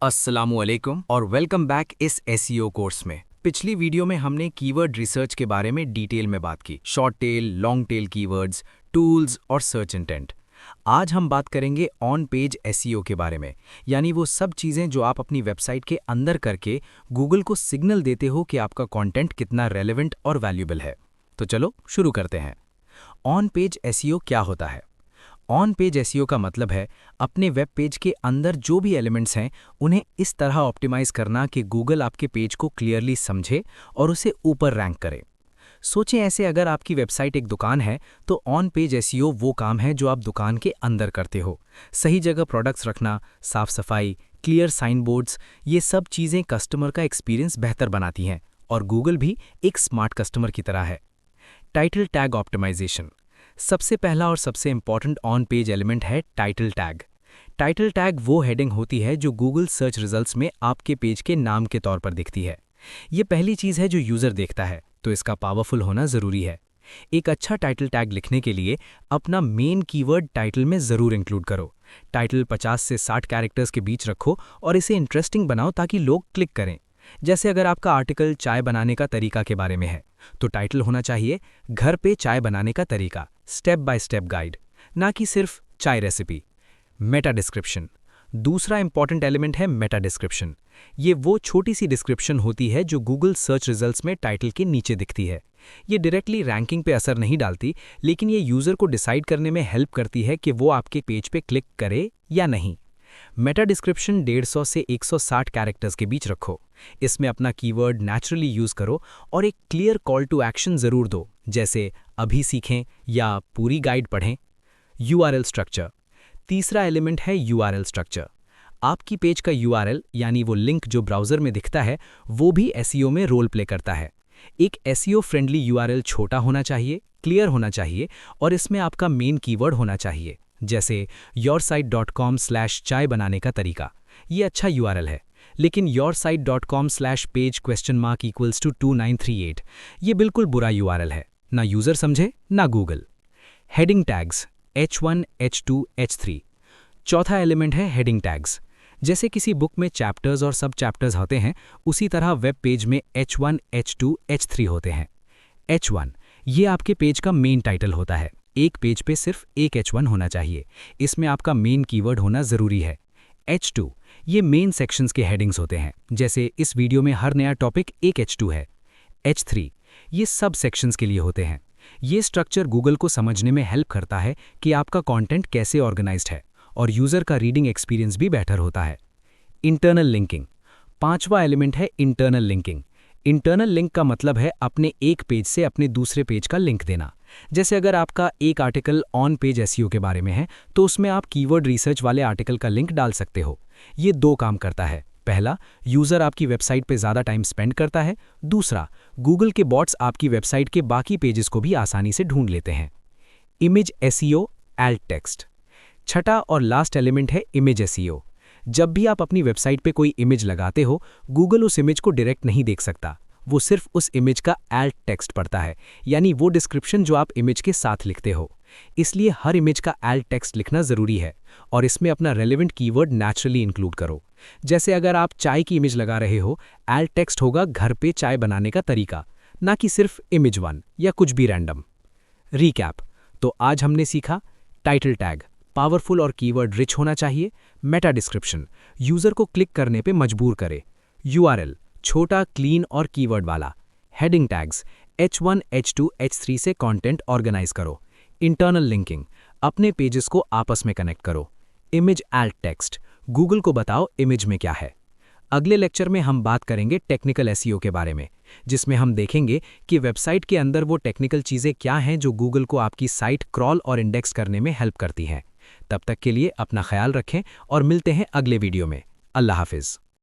अस्सलामुअलैकुम और welcome back इस एसईओ कोर्स में। पिछली वीडियो में हमने कीवर्ड रिसर्च के बारे में डिटेल में बात की, short tail, long tail keywords, tools और सर्च इंटेंट। आज हम बात करेंगे ऑन पेज एसईओ के बारे में, यानी वो सब चीज़ें जो आप अपनी वेबसाइट के अंदर करके गूगल को सिग्नल देते हो कि आपका कंटेंट कितना रेलेवेंट और वैल्यूएबल है। तो चलो शुरू करते हैं। ऑन पेज एसईओ क्या होता है? ऑन पेज एसईओ का मतलब है अपने वेब पेज के अंदर जो भी एलिमेंट्स हैं उन्हें इस तरह ऑप्टिमाइज करना कि गूगल आपके पेज को क्लियरली समझे और उसे ऊपर रैंक करे। सोचें ऐसे, अगर आपकी वेबसाइट एक दुकान है तो ऑन पेज एसईओ वो काम है जो आप दुकान के अंदर करते हो। सही जगह प्रोडक्ट्स रखना, साफ सफाई, क्लियर साइन बोर्ड्स, ये सब चीज़ें कस्टमर का एक्सपीरियंस बेहतर बनाती हैं और गूगल भी एक स्मार्ट कस्टमर की तरह है। टाइटल टैग ऑप्टिमाइजेशन सबसे पहला और सबसे इंपॉर्टेंट ऑन पेज एलिमेंट है टाइटल टैग। टाइटल टैग वो हेडिंग होती है जो गूगल सर्च रिजल्ट्स में आपके पेज के नाम के तौर पर दिखती है। ये पहली चीज़ है जो यूज़र देखता है, तो इसका पावरफुल होना ज़रूरी है। एक अच्छा टाइटल टैग लिखने के लिए अपना मेन कीवर्ड टाइटल में ज़रूर इंक्लूड करो। टाइटल 50 से 60 कैरेक्टर्स के बीच रखो और इसे इंटरेस्टिंग बनाओ ताकि लोग क्लिक करें। जैसे अगर आपका आर्टिकल चाय बनाने का तरीका के बारे में है तो टाइटल होना चाहिए घर पे चाय बनाने का तरीका, स्टेप बाय स्टेप गाइड, ना कि सिर्फ चाय रेसिपी। मेटा डिस्क्रिप्शन दूसरा इंपॉर्टेंट एलिमेंट है। मेटा डिस्क्रिप्शन ये वो छोटी सी डिस्क्रिप्शन होती है जो गूगल सर्च रिजल्ट्स में टाइटल के नीचे दिखती है। ये डायरेक्टली रैंकिंग पे असर नहीं डालती, लेकिन ये यूज़र को डिसाइड करने में हेल्प करती है कि वो आपके पेज पे क्लिक करे या नहीं। मेटा डिस्क्रिप्शन 150 से 160 कैरेक्टर्स के बीच रखो। इसमें अपना कीवर्ड नेचुरली यूज़ करो और एक क्लियर कॉल टू एक्शन ज़रूर दो, जैसे अभी सीखें या पूरी गाइड पढ़ें। यूआरएल स्ट्रक्चर तीसरा एलिमेंट है। यूआरएल स्ट्रक्चर आपकी पेज का यूआरएल यानी वो लिंक जो ब्राउज़र में दिखता है वो भी एसईओ में रोल प्ले करता है। एक एसईओ फ्रेंडली यूआरएल छोटा होना चाहिए, क्लियर होना चाहिए और इसमें आपका मेन कीवर्ड होना चाहिए, जैसे yoursite.com/चाय बनाने का तरीका। ये अच्छा यूआरएल है, लेकिन yoursite.com/page?298 ये बिल्कुल बुरा यूआरएल है, ना यूज़र समझे ना Google. Heading tags H1, H2, H3 चौथा एलिमेंट है हेडिंग टैग्स। जैसे किसी बुक में चैप्टर्स और सब चैप्टर्स होते हैं, उसी तरह वेब पेज में H1, H2, H3 होते हैं। H1 ये आपके पेज का मेन टाइटल होता है। एक पेज पे सिर्फ एक H1 होना चाहिए, इसमें आपका मेन कीवर्ड होना ज़रूरी है। H2 ये मेन सेक्शंस के हेडिंग्स होते हैं, जैसे इस वीडियो में हर नया टॉपिक एक H2 है। H3 ये सब सेक्शंस के लिए होते हैं। ये स्ट्रक्चर गूगल को समझने में हेल्प करता है कि आपका कंटेंट कैसे ऑर्गेनाइज्ड है और यूज़र का रीडिंग एक्सपीरियंस भी बेहतर होता है। इंटरनल लिंकिंग पांचवा एलिमेंट है। इंटरनल लिंकिंग इंटरनल लिंक का मतलब है अपने एक पेज से अपने दूसरे पेज का लिंक देना। जैसे अगर आपका एक आर्टिकल ऑन पेज एसईओ के बारे में है तो उसमें आप कीवर्ड रिसर्च वाले आर्टिकल का लिंक डाल सकते हो। ये दो काम करता है। पहला, यूज़र आपकी वेबसाइट पे ज़्यादा टाइम स्पेंड करता है। दूसरा, गूगल के बॉट्स आपकी वेबसाइट के बाकी पेजेस को भी आसानी से ढूंढ लेते हैं। इमेज एसईओ एल्ट टेक्स्ट छठा और लास्ट एलिमेंट है इमेज एसईओ। जब भी आप अपनी वेबसाइट पे कोई इमेज लगाते हो, गूगल उस इमेज को डायरेक्ट नहीं देख सकता, वो सिर्फ उस इमेज का एल्ट टेक्स्ट पढ़ता है, यानी वो डिस्क्रिप्शन जो आप इमेज के साथ लिखते हो। इसलिए हर इमेज का एल्ट टेक्स्ट लिखना ज़रूरी है और इसमें अपना रेलेवेंट कीवर्ड नेचुरली इंक्लूड करो। जैसे अगर आप चाय की इमेज लगा रहे हो, एल्ट टेक्स्ट होगा घर पे चाय बनाने का तरीका, ना कि सिर्फ इमेज 1 या कुछ भी रैंडम। रीकैप तो आज हमने सीखा टाइटल टैग पावरफुल और कीवर्ड रिच होना चाहिए। मेटा डिस्क्रिप्शन यूज़र को क्लिक करने पे मजबूर करे। यूआरएल छोटा, क्लीन और कीवर्ड वाला। Heading tags H1, H2, H3 से कंटेंट ऑर्गेनाइज करो। इंटरनल लिंकिंग अपने पेजेस को आपस में कनेक्ट करो। इमेज एल्ट टेक्स्ट गूगल को बताओ इमेज में क्या है। अगले लेक्चर में हम बात करेंगे टेक्निकल एसईओ के बारे में, जिसमें हम देखेंगे कि वेबसाइट के अंदर वो टेक्निकल चीज़ें क्या हैं जो गूगल को आपकी साइट क्रॉल और इंडेक्स करने में हेल्प करती हैं। तब तक के लिए अपना ख्याल रखें और मिलते हैं अगले वीडियो में। अल्लाह हाफिज़।